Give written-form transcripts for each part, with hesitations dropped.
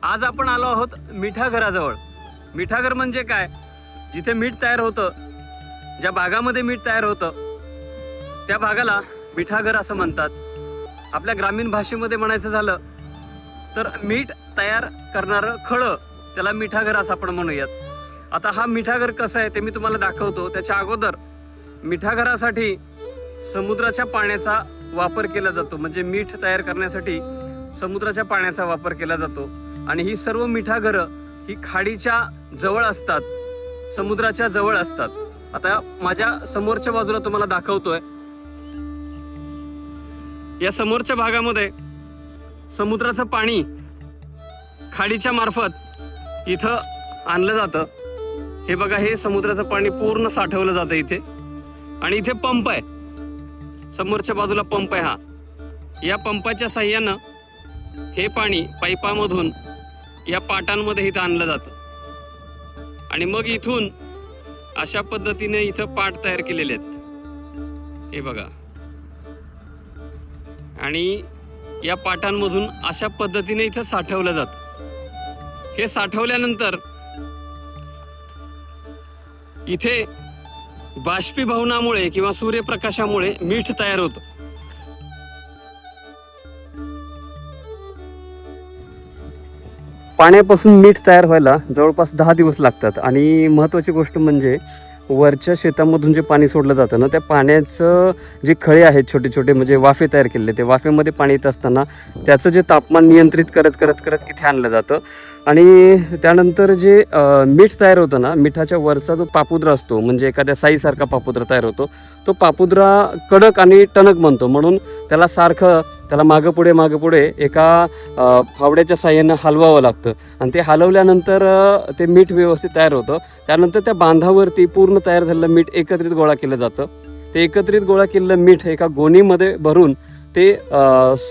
आज आपण आलो आहोत मिठागराजवळ. मिठागर म्हणजे काय? जिथे मीठ तयार होतं, ज्या भागामध्ये मीठ तयार होतं त्या भागाला मिठागर असं म्हणतात. आपल्या ग्रामीण भाषेमध्ये म्हणायचं झालं तर मीठ तयार करणारं खळं, त्याला मिठागर असं आपण म्हणूयात. आता हा मिठागर कसं आहे ते मी तुम्हाला दाखवतो. त्याच्या अगोदर मिठागरासाठी समुद्राच्या पाण्याचा वापर केला जातो. म्हणजे मीठ तयार करण्यासाठी समुद्राच्या पाण्याचा वापर केला जातो. आणि ही सर्व मिठागरं ही खाडीच्या जवळ असतात, समुद्राच्या जवळ असतात. आता माझ्या समोरच्या बाजूला तुम्हाला दाखवतोय, या समोरच्या भागामध्ये समुद्राचं पाणी खाडीच्या मार्फत इथं आणलं जातं. हे बघा, हे समुद्राचं पाणी पूर्ण साठवलं जातं इथे. आणि इथे पंप आहे, समोरच्या बाजूला पंप आहे. हा या पंपाच्या साह्यानं हे पाणी पाईपामधून या पाटांमध्ये इथं आणलं जातं. आणि मग इथून अशा पद्धतीने इथं पाट तयार केलेले आहेत, हे बघा. आणि या पाटांमधून अशा पद्धतीने इथं साठवलं जातं. हे साठवल्यानंतर इथे बाष्पीभवनामुळे किंवा सूर्यप्रकाशामुळे मीठ तयार होतं. पाण्यापासून मीठ तयार व्हायला जवळपास 10 दिवस लागतात. आणि महत्त्वाची गोष्ट म्हणजे वरच्या शेतामधून जे पाणी सोडलं जातं ना, त्या पाण्याचं जे खळे आहेत छोटे छोटे, म्हणजे वाफे तयार केलेले, ते वाफेमध्ये पाणी येत असताना त्याचं जे तापमान नियंत्रित करत करत करत इथे आणलं जातं. आणि त्यानंतर जे मीठ तयार होतं ना, मिठाच्या वरचा जो पापुद्रा असतो, म्हणजे एखाद्या साईसारखा पापुद्रा तयार होतो, तो पापुद्रा कडक आणि टणक बनतो. म्हणून त्याला मागं पुढे एका फावड्याच्या साह्यानं हलवावं लागतं. आणि ते हलवल्यानंतर ते मीठ व्यवस्थित तयार होतं. त्यानंतर त्या बांधावरती पूर्ण तयार झालेलं मीठ एकत्रित गोळा केलं जातं. ते एकत्रित गोळा केलेलं मीठ एका गोणीमध्ये भरून ते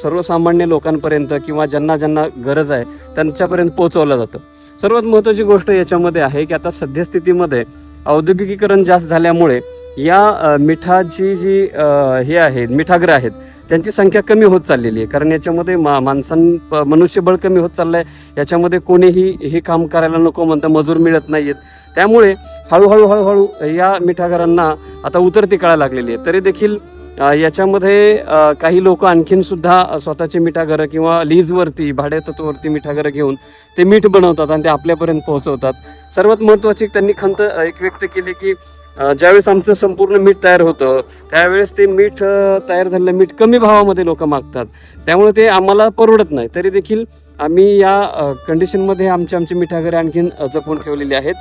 सर्वसामान्य लोकांपर्यंत किंवा ज्यांना गरज आहे त्यांच्यापर्यंत पोहोचवलं जातं. सर्वात महत्त्वाची गोष्ट याच्यामध्ये आहे की आता सद्यस्थितीमध्ये औद्योगिकीकरण जास्त झाल्यामुळे या मिठाची जी हे आहेत, मिठागरं आहेत, त्यांची संख्या कमी होत चाललेली आहे. कारण याच्यामध्ये मनुष्यबळ कमी होत चाललं आहे. याच्यामध्ये कोणीही हे काम करायला नको म्हणतं, मजूर मिळत नाही आहेत. त्यामुळे हळूहळू या मिठागरांना आता उतरती कळा लागलेली आहे. तरी देखील याच्यामध्ये काही लोक आणखीन सुद्धा स्वतःचे मिठागरं किंवा लीजवरती, भाड्यातत्वावरती मिठागरं घेऊन ते मीठ बनवतात आणि ते आपल्यापर्यंत पोहोचवतात. सर्वात महत्त्वाची त्यांनी खंत एक व्यक्त केली की ज्यावेळेस आमचं संपूर्ण मीठ तयार होतं त्यावेळेस ते मीठ तयार झालेलं मीठ कमी भावामध्ये लोक मागतात, त्यामुळे ते आम्हाला परवडत नाही. तरी देखील आम्ही या कंडिशनमध्ये आमची मिठागरे आणखीन जपून ठेवलेली आहेत.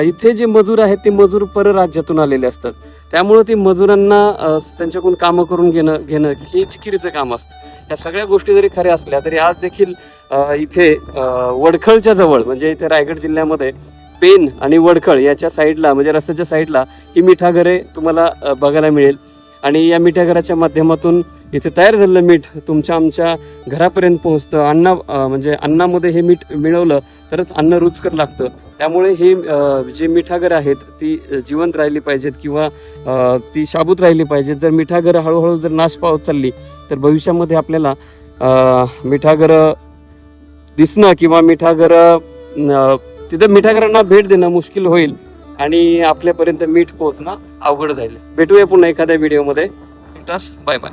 इथे जे मजूर आहेत ते मजूर परराज्यातून आलेले असतात. त्यामुळं ते मजुरांना त्यांच्याकडून कामं करून घेणं हे चिकिरीचं काम असतं. या सगळ्या गोष्टी जरी खऱ्या असल्या तरी आज देखील इथे वडखळच्या जवळ, म्हणजे इथे रायगड जिल्ह्यामध्ये पेन आणि वडखळ याच्या साईडला, म्हणजे रस्त्याच्या साईडला ही मिठागरे तुम्हाला बघायला मिळेल. आणि या मिठागराच्या माध्यमातून इथे तयार झालेलं मीठ आमच्या घरापर्यंत पोहोचतं. म्हणजे अन्नामध्ये हे मीठ मिळवलं तरच अन्न रुचकर लागतं. त्यामुळे हे जे मिठागरं आहेत ती जिवंत राहिली पाहिजेत किंवा ती शाबूत राहिली पाहिजेत. जर मिठागरं हळूहळू जर नाश पावत चालली तर भविष्यामध्ये आपल्याला मिठागरं दिसणं किंवा तिथं मिठागरांना भेट देणं मुश्किल होईल आणि आपल्यापर्यंत मीठ पोहोचणं अवघड जाईल. भेटूया पुन्हा एखाद्या व्हिडिओमध्ये. Bye bye.